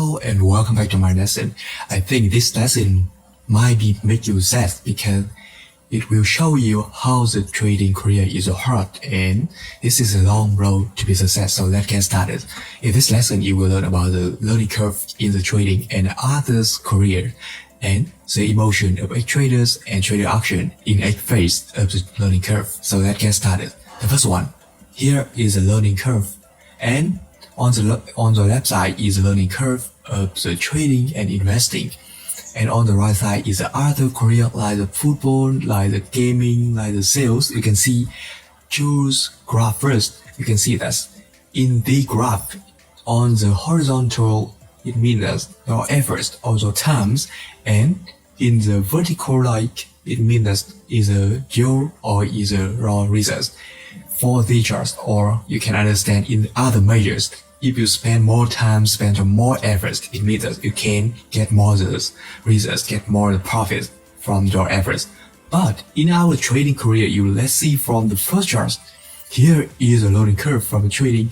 Hello and welcome back to my lesson. I think this lesson might make you sad because it will show you how the trading career is hard and this is a long road to be success. So let's get started. In this lesson, you will learn about the learning curve in the trading and others' career and the emotion of traders and trader action in each phase of the learning curve. So let's get started. The first one, here is a learning curve, and on the left side is the learning curve of the trading and investing, and on the right side is the other career like the football, like the gaming, like the sales. You can see, choose graph first. You can see that in the graph on the horizontal it means that your efforts or your times, and in the vertical like it means that is a zero or is a raw results. For the charts, or you can understand in other measures, if you spend more time, spend more efforts, it means that you can get more results, get more profits from your efforts. But in our trading career, let's see from the first chart. Here is a learning curve from trading.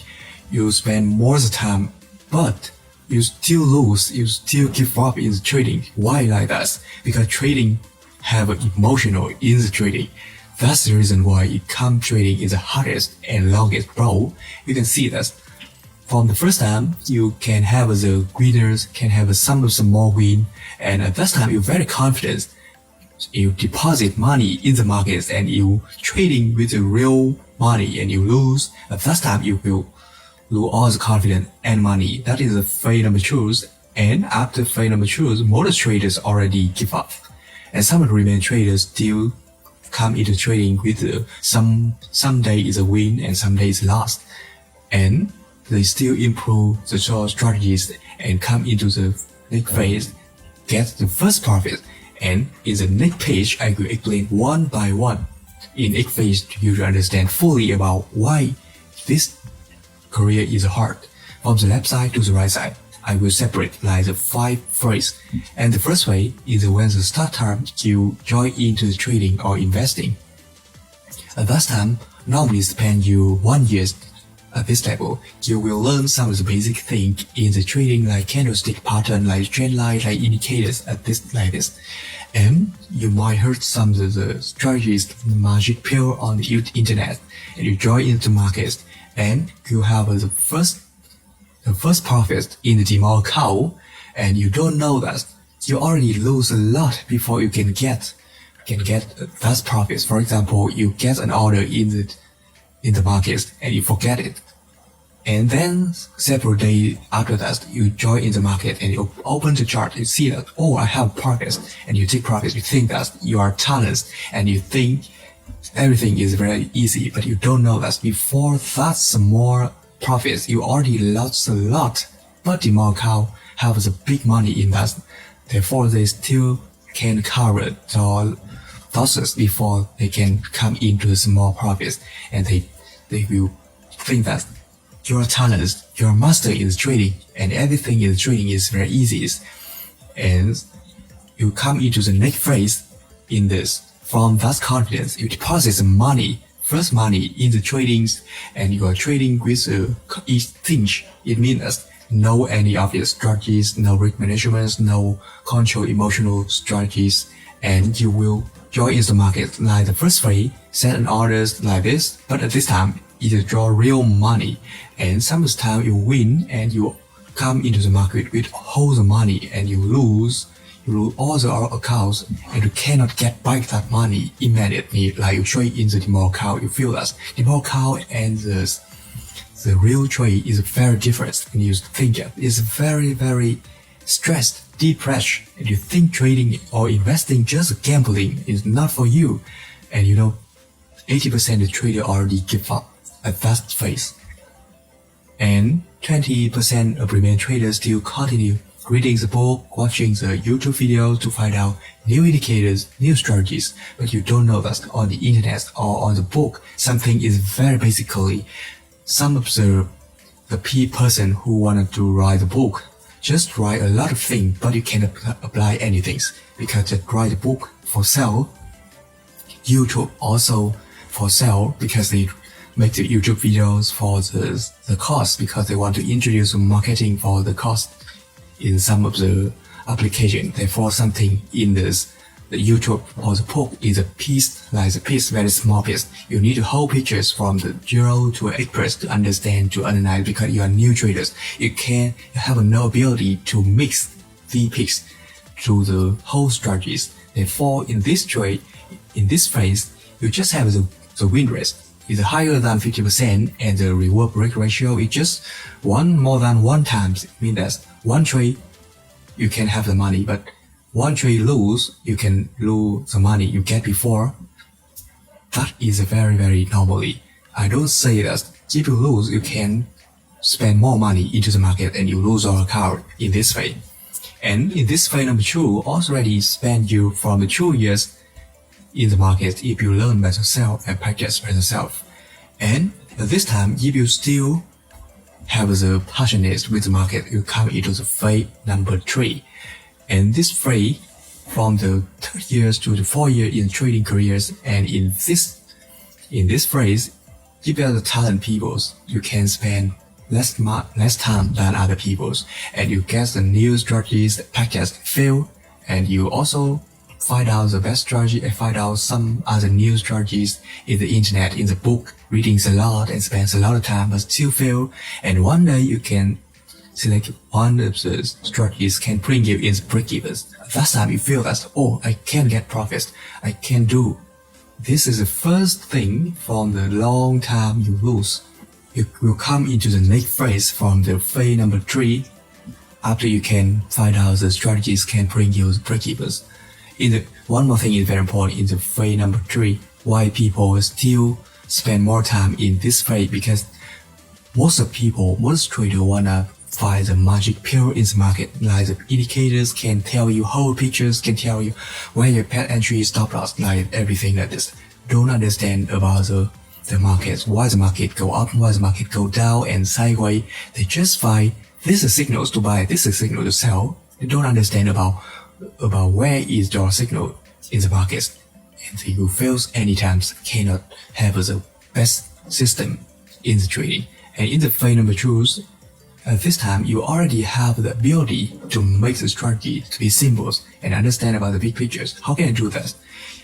You spend more time, but you still lose, you still give up in the trading. Why like that? Because trading have an emotional in the trading. That's the reason why trading is the hardest and longest road. You can see that from the first time, you can have the winners, can have some small win, and at that time you're very confident. You deposit money in the markets and you trading with the real money and you lose. At that time you will lose all the confidence and money. That is the phase number 2. And after phase number 2, most traders already give up. And some remaining traders still come into trading with some day is a win and some days lost. And they still improve the strategies and come into the next phase, get the first profit. And in the next page, I will explain one by one. In each phase, you will understand fully about why this career is hard. From the left side to the right side, I will separate like the 5 phases. And the first phase is when the start time you join into the trading or investing. At that time, normally spend you 1 year. At this level, you will learn some of the basic things in the trading like candlestick pattern, like trend line, like indicators like this. And you might heard some of the strategies magic pill on the internet, and you join into markets and you have the first profit in the demo account, and you don't know that you already lose a lot before you can get that profits. For example, you get an order in the markets and you forget it. And then several days after that, you join in the market and you open the chart, you see that, oh, I have profits, and you take profits. You think that you are talented and you think everything is very easy, but you don't know that before that small profits, you already lost a lot. But the account has a big money in that. Therefore, they still can cover the losses before they can come into the small profits, and they will think that you're talented, you're a master in trading, and everything in trading is very easy. And you come into the next phase in this. From that confidence, you deposit some money, first money in the tradings, and you are trading with each thing. It means no any obvious strategies, no risk management, no control emotional strategies, and you will join in the market like the first phase, set an orders like this, but at this time, it draw real money, and sometimes you win and you come into the market with all the money and you lose all the accounts and you cannot get back that money immediately. Like you trade in the demo account, you feel that demo account and the real trade is very different, and you think it's very, very stressed, depressed, and you think trading or investing just gambling is not for you, and 80% of trader already give up at that phase, and 20% of remaining traders still continue reading the book, watching the YouTube video to find out new indicators, new strategies, but you don't know that on the internet or on the book, something is very basically, some of the person who wanted to write the book just write a lot of things, but you cannot apply anything because they write the book for sale. YouTube also for sale because they make the YouTube videos for the cost, because they want to introduce marketing for the cost. in some of the application. Therefore, something in the YouTube or the book is a piece, like a piece, very small piece. You need to hold pictures from the 0 to 8% to understand, to analyze, because you are new traders. You have no ability to mix the picks to the whole strategies. Therefore, in this trade, in this phase, you just have the win rate is higher than 50% and the reward break ratio is just more than 1 times. It means that one trade you can have the money, but one trade lose, you can lose the money you get before. That is very, very normally. I don't say that if you lose, you can spend more money into the market and you lose your account in this way. And in this phase number 2, already spend you from the 2 years in the market if you learn by yourself and practice by yourself. And at this time, if you still have the passionate with the market, you come into the phase number 3. And this phase, from the 3 years to the 4 years in trading careers, and in this phase, if you are the talent people, you can spend less time than other people, and you get the new strategies that practice fail, and you also find out the best strategy and find out some other new strategies in the internet, in the book, reading a lot and spends a lot of time but still fail. And one day you can select one of the strategies can bring you in the break-evens. That time you feel that, oh, I can get profits, I can do. This is the first thing from the long time you lose. You will come into the next phase from the phase number 3 after you can find out the strategies can bring you the break-evens. One more thing is very important in the phase number 3, why people still spend more time in this phase, because most traders wanna find the magic pill in the market, like the indicators can tell you, whole pictures can tell you where your pet entry is, stop loss, like everything like this. Don't understand about the markets, why the market go up, why the market go down and sideways. They just find this is signals to buy, this is signal to sell. They don't understand about where is your signal in the markets, and you fail anytime, cannot have the best system in the trading. And in the phase number 2, at this time you already have the ability to make the strategy to be simple and understand about the big pictures. How can I do that?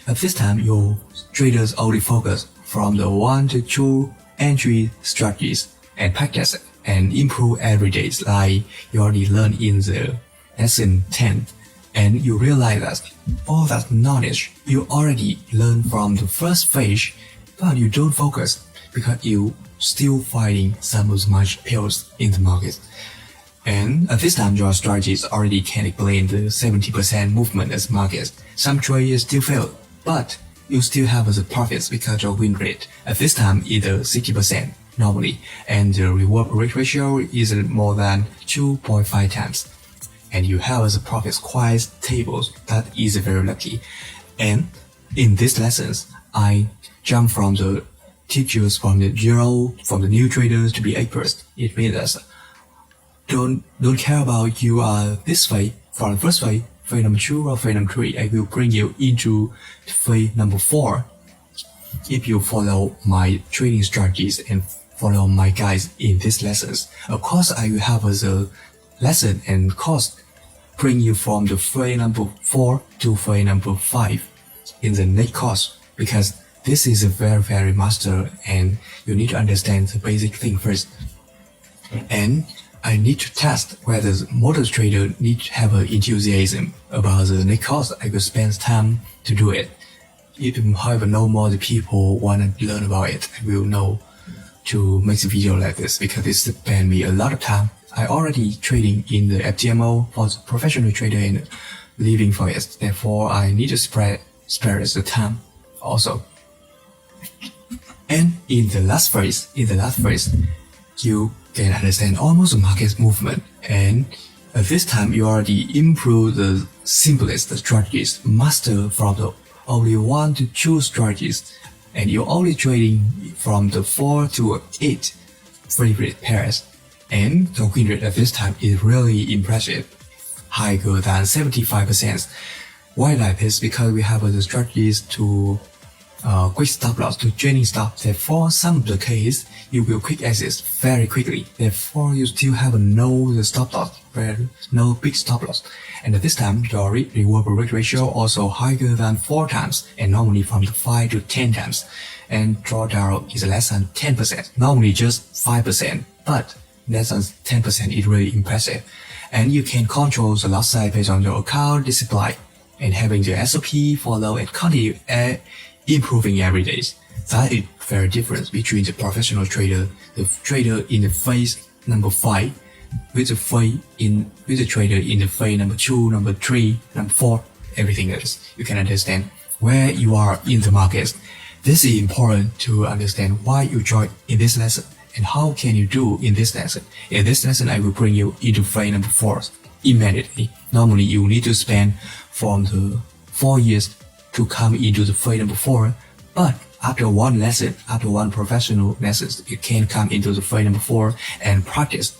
At this time, your traders only focus from the 1 to 2 entry strategies and practice and improve every day, like you already learned in the lesson 10. And you realize that all that knowledge you already learned from the first phase, but you don't focus because you still finding some of the magic pills in the market. And at this time, your strategies already can explain the 70% movement as markets. Some traders still fail, but you still have the profits because your win rate at this time is 60% normally, and the reward rate ratio is more than 2.5 times. And you have the profits quite stable. That is very lucky. And in these lessons, I jump from the teachers from the new traders to be experts. It means that don't care about you are this way from the first phase number 2 or phase number 3. I will bring you into phase number 4 if you follow my trading strategies and follow my guides in these lessons. Of course, I will have the lesson and course bring you from the phase number 4 to phase number 5 in the next course, because this is a very, very master and you need to understand the basic thing first. And I need to test whether the model trader need to have an enthusiasm about the next course. I will spend time to do it. If however no more the people want to learn about it, I will know to make a video like this, because it spend me a lot of time. I already trading in the FTMO for the professional trader and living for it. Therefore, I need to spare the time also. And in the last phase, you can understand almost the market movement. And at this time, you already improve the simplest strategies, master from the only 1 to 2 strategies, and you're only trading from the 4 to 8 favorite pairs. And the win rate at this time is really impressive, higher than 75%. Why like this? Because we have the strategies to quick stop loss to trailing stop. Therefore, some of the case you will quick exit very quickly. Therefore, you still have no stop loss, no big stop loss. And at this time, your reward ratio also higher than 4 times, and normally from the 5 to 10 times. And drawdown is less than 10%, normally just 5%, but less than 10% is really impressive. And you can control the loss size based on your account discipline and having the SOP follow and continue improving every day. That is very different between the professional trader, the trader in the phase number 5, with the trader in the phase number 2, number 3, number 4, everything else. You can understand where you are in the market. This is important to understand why you join in this lesson and how can you do in this lesson. In this lesson, I will bring you into phase number 4 immediately. Normally, you need to spend from the 4 years to come into the phase number 4, but after one lesson, after one professional lesson, you can come into the phase number 4 and practice.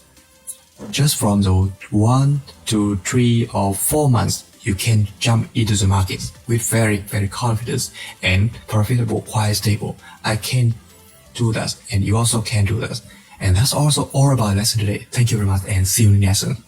Just from the 1 to 3 or 4 months, you can jump into the market with very, very confidence and profitable, quite stable. I can do that, and you also can do that. And that's also all about the lesson today. Thank you very much, and see you in the lesson.